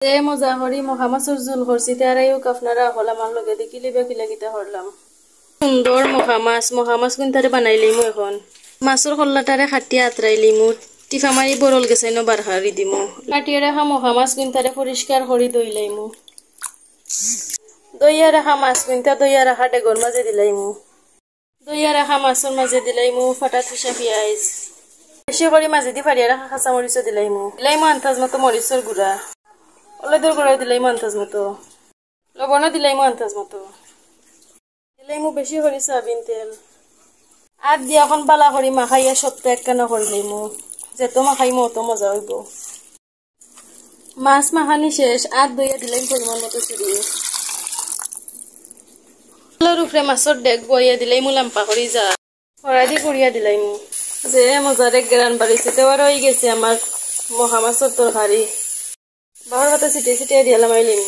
যে মজা করি মহামাছর জোল করছি তারাইও আপনারা হল আমার লগে দেখি লিবা কিলা কিতা করলাম সুন্দর মহামাছ কিন্তু বানাইলিমু এখন মাছর কল্লাটারে খাটিয়া আতরাইলিমু টিফা মারি বরল গেছে ন বার হারি দিমু কাটিয়ে রাখা মহামাছ কিন্তু পরিষ্কার করে দইলাইমু দইয়া রাখা মাছ কিন্তু দইয়া রাখা ডেগর মাঝে দিলাইমু দইয়া রাখা মাছের মাঝে দিলাইমু ফাটা থুসা পেঁয়াজ বেশি করে মাঝে দি ফাড়িয়া রাখা কাঁচা মরিচও দিলাইমু আন্দাজ মতো মরিচর গুঁড়া হলুদের গুঁড়াও দিলাইমু আন্দাজ মতো লবণও দিলাইমু আন্দাজ মতো দিলাইমু বেশি করে সয়াবিন তেল আর দিয়া এখন বালা করি মাখাইয়া সপ্তাহ একখানা করিলাইমু যেতো মাখাইমু অত মজা হইব মাছ মাখানি শেষ আর দইয়া দিলাইম পরিমাণ মতো চুরি উপরে মাছর ডেক বইয়া দিলাইমু লাম্পা করি যা হরাদি করিয়া দিলাইমু যে মজারে গ্রান বাড়িছে দেওয়ার হয়ে গেছে আমার মহামাছর তরকারি বাবার পাতা ছিটিয়ে ছিটিয়ে দিয়ালাম আইলিমু